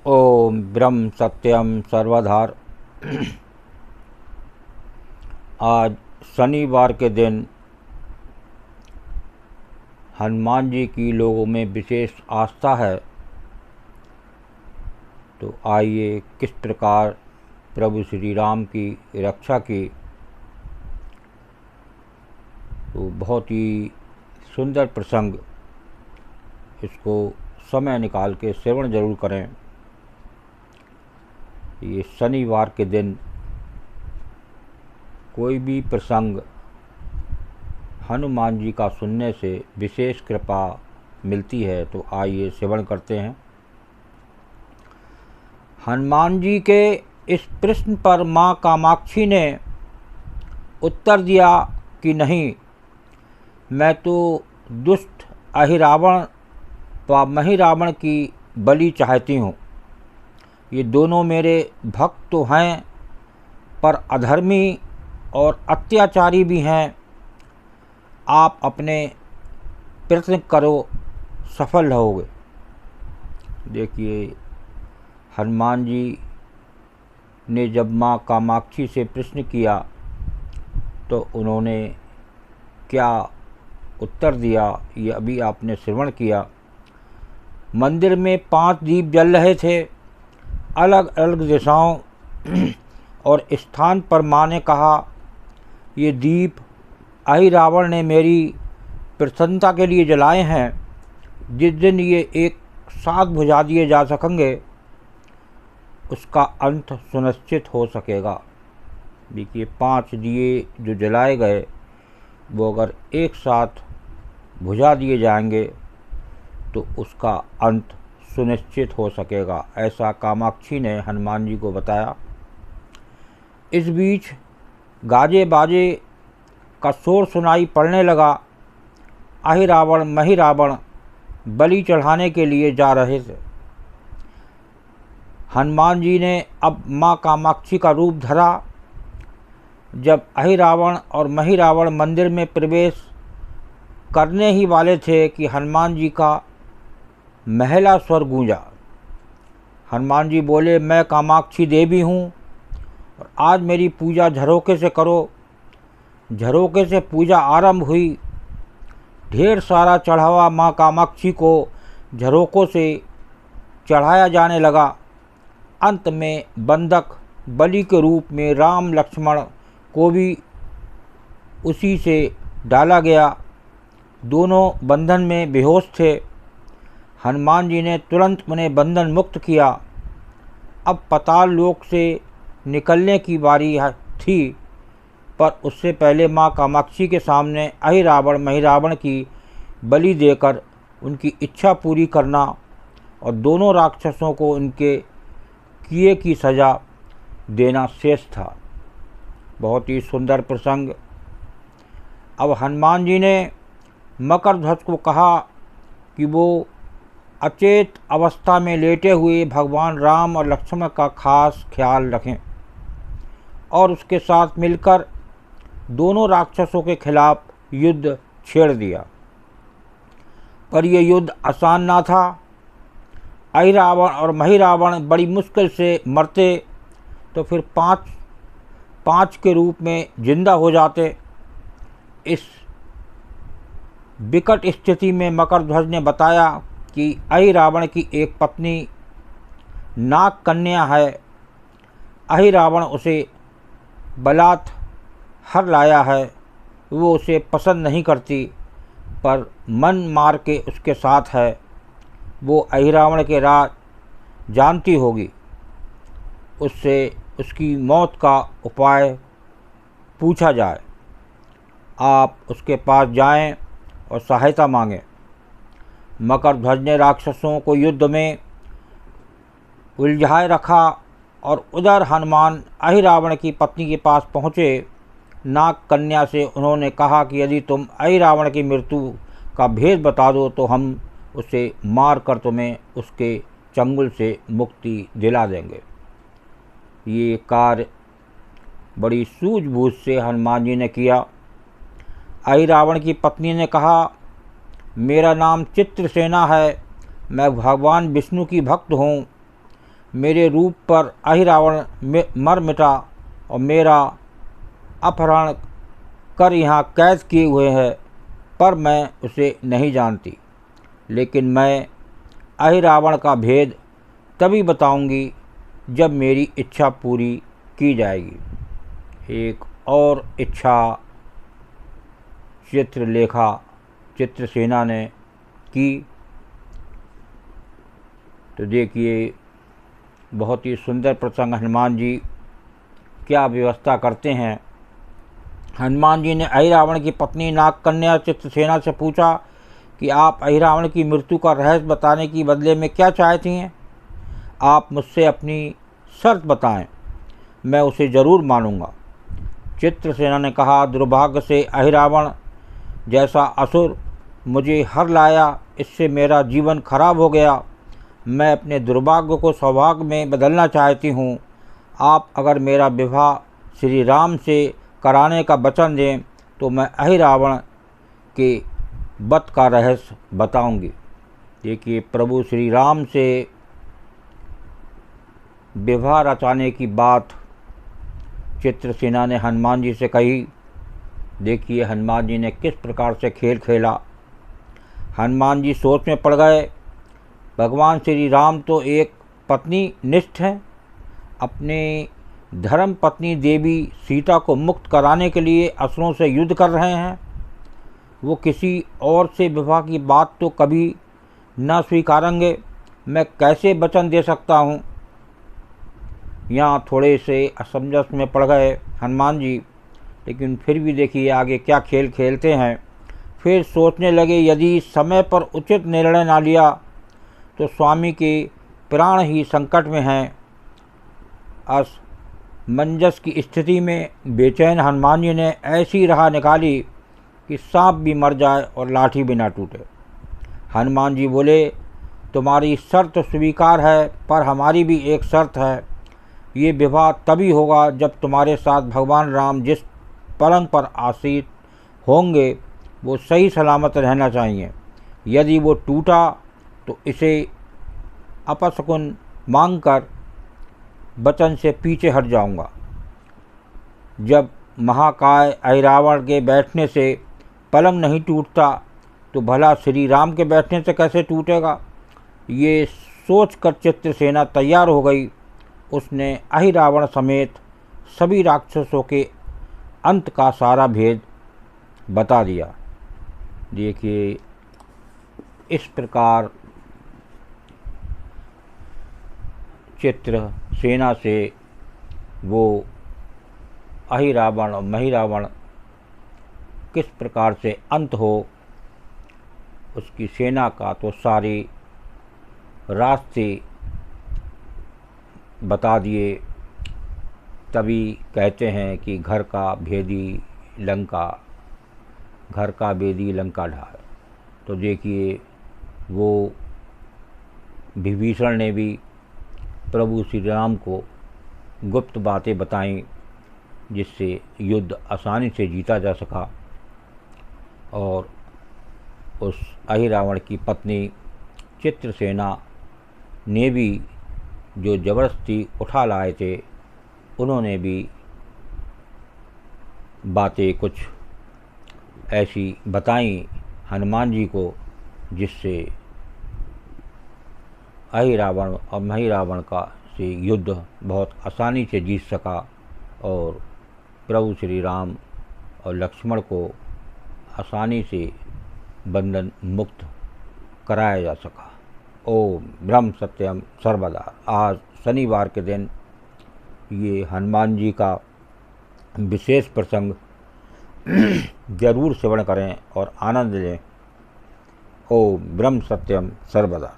ओम ब्रह्म सत्यम सर्वधार। आज शनिवार के दिन हनुमान जी की लोगों में विशेष आस्था है। तो आइए किस प्रकार प्रभु श्री राम की रक्षा की। तो बहुत ही सुंदर प्रसंग, इसको समय निकाल के श्रवण जरूर करें। ये शनिवार के दिन कोई भी प्रसंग हनुमान जी का सुनने से विशेष कृपा मिलती है। तो आइए श्रवण करते हैं। हनुमान जी के इस प्रश्न पर माँ कामाक्षी ने उत्तर दिया कि नहीं, मैं तो दुष्ट अहिरावण व महिरावण की बलि चाहती हूँ। ये दोनों मेरे भक्त तो हैं, पर अधर्मी और अत्याचारी भी हैं। आप अपने प्रयत्न करो, सफल रहोगे। देखिए, हनुमान जी ने जब माँ कामाक्षी से प्रश्न किया तो उन्होंने क्या उत्तर दिया, ये अभी आपने श्रवण किया। मंदिर में 5 दीप जल रहे थे, अलग अलग दिशाओं और स्थान पर। माँ ने कहा, ये दीप अहिरावण ने मेरी प्रसन्नता के लिए जलाए हैं। जिस दिन ये एक साथ बुझा दिए जा सकेंगे, उसका अंत सुनिश्चित हो सकेगा। देखिए, 5 दिए जो जलाए गए, वो अगर एक साथ बुझा दिए जाएंगे तो उसका अंत सुनिश्चित हो सकेगा। ऐसा कामाक्षी ने हनुमान जी को बताया। इस बीच गाजे बाजे का शोर सुनाई पड़ने लगा। अहिरावण महिरावण बलि चढ़ाने के लिए जा रहे थे। हनुमान जी ने अब माँ कामाक्षी का रूप धरा। जब अहिरावण और महिरावण मंदिर में प्रवेश करने ही वाले थे कि हनुमान जी का महला स्वर गूंजा। हनुमान जी बोले, मैं कामाक्षी देवी हूँ और आज मेरी पूजा झरोके से करो। झरोके से पूजा आरंभ हुई। ढेर सारा चढ़ावा माँ कामाक्षी को झरोकों से चढ़ाया जाने लगा। अंत में बंधक बलि के रूप में राम लक्ष्मण को भी उसी से डाला गया। दोनों बंधन में बेहोश थे। हनुमान जी ने तुरंत उन्हें बंधन मुक्त किया। अब पाताल लोक से निकलने की बारी थी, पर उससे पहले माँ कामाक्षी के सामने अहिरावण महिरावण की बलि देकर उनकी इच्छा पूरी करना और दोनों राक्षसों को उनके किए की सज़ा देना शेष था। बहुत ही सुंदर प्रसंग। अब हनुमान जी ने मकर ध्वज को कहा कि वो अचेत अवस्था में लेटे हुए भगवान राम और लक्ष्मण का खास ख्याल रखें और उसके साथ मिलकर दोनों राक्षसों के खिलाफ युद्ध छेड़ दिया। पर यह युद्ध आसान ना था। अहिरावण और महिरावण बड़ी मुश्किल से मरते तो फिर 5 के रूप में जिंदा हो जाते। इस विकट स्थिति में मकर ध्वज ने बताया कि अहिरावण की एक पत्नी नाग कन्या है। अहिरावण उसे बलात् हर लाया है। वो उसे पसंद नहीं करती, पर मन मार के उसके साथ है। वो अहिरावण के राज जानती होगी। उससे उसकी मौत का उपाय पूछा जाए। आप उसके पास जाएं और सहायता मांगें। मकर ध्वज ने राक्षसों को युद्ध में उलझाए रखा और उधर हनुमान अहिरावण की पत्नी के पास पहुँचे। नाग कन्या से उन्होंने कहा कि यदि तुम अहिरावण की मृत्यु का भेद बता दो तो हम उसे मार कर तुम्हें उसके चंगुल से मुक्ति दिला देंगे। ये कार्य बड़ी सूझबूझ से हनुमान जी ने किया। अहिरावण की पत्नी ने कहा, मेरा नाम चित्रसेना है, मैं भगवान विष्णु की भक्त हूँ। मेरे रूप पर अहिरावण मर मिटा और मेरा अपहरण कर यहाँ कैद किए हुए है, पर मैं उसे नहीं जानती। लेकिन मैं अहिरावण का भेद तभी बताऊंगी जब मेरी इच्छा पूरी की जाएगी। एक और इच्छा चित्रसेना ने की। तो देखिए, बहुत ही सुंदर प्रसंग। हनुमान जी क्या व्यवस्था करते हैं। हनुमान जी ने अहिरावण की पत्नी नागकन्या चित्रसेना से पूछा कि आप अहिरावण की मृत्यु का रहस्य बताने की बदले में क्या चाहती हैं? आप मुझसे अपनी शर्त बताएं, मैं उसे ज़रूर मानूंगा। चित्रसेना ने कहा, दुर्भाग्य से अहिरावण जैसा असुर मुझे हर लाया, इससे मेरा जीवन खराब हो गया। मैं अपने दुर्भाग्य को सौभाग्य में बदलना चाहती हूँ। आप अगर मेरा विवाह श्री राम से कराने का वचन दें तो मैं अहिरावण के वध का रहस्य बताऊंगी। देखिए, प्रभु श्री राम से विवाह रचाने की बात चित्रसेना ने हनुमान जी से कही। देखिए, हनुमान जी ने किस प्रकार से खेल खेला। हनुमान जी सोच में पड़ गए। भगवान श्री राम तो एक पत्नी निष्ठ हैं, अपने धर्म पत्नी देवी सीता को मुक्त कराने के लिए असुरों से युद्ध कर रहे हैं। वो किसी और से विवाह की बात तो कभी न स्वीकारेंगे। मैं कैसे वचन दे सकता हूँ? यहाँ थोड़े से असमंजस में पड़ गए हनुमान जी, लेकिन फिर भी देखिए आगे क्या खेल खेलते हैं। फिर सोचने लगे, यदि समय पर उचित निर्णय ना लिया तो स्वामी के प्राण ही संकट में हैं। असमंजस की स्थिति में बेचैन हनुमान जी ने ऐसी राह निकाली कि सांप भी मर जाए और लाठी भी ना टूटे। हनुमान जी बोले, तुम्हारी शर्त स्वीकार है, पर हमारी भी एक शर्त है। ये विवाह तभी होगा जब तुम्हारे साथ भगवान राम जिस पलंग पर आसीन होंगे वो सही सलामत रहना चाहिए। यदि वो टूटा तो इसे अपशकुन मांगकर वचन से पीछे हट जाऊंगा। जब महाकाय अहिरावण के बैठने से पलंग नहीं टूटता तो भला श्री राम के बैठने से कैसे टूटेगा? ये सोचकर चित्रसेना तैयार हो गई। उसने अहिरावण समेत सभी राक्षसों के अंत का सारा भेद बता दिया। देखिए, इस प्रकार चित्रसेना से वो अहिरावण और महिरावण किस प्रकार से अंत हो, उसकी सेना का तो सारे रास्ते बता दिए। तभी कहते हैं कि घर का भेदी लंका ढाए। तो देखिए, वो विभीषण ने भी प्रभु श्री राम को गुप्त बातें बताईं, जिससे युद्ध आसानी से जीता जा सका। और उस अहिरावण की पत्नी चित्रसेना ने भी जो ज़बरदस्ती उठा लाए थे, उन्होंने भी बातें कुछ ऐसी बताईं हनुमान जी को, जिससे अहिरावण और महिरावण का से युद्ध बहुत आसानी से जीत सका और प्रभु श्री राम और लक्ष्मण को आसानी से बंधन मुक्त कराया जा सका। ओम ब्रह्म सत्यम सर्वदा। आज शनिवार के दिन ये हनुमान जी का विशेष प्रसंग जरूर श्रवण करें और आनंद लें। ओम ब्रह्म सत्यम सर्वदा।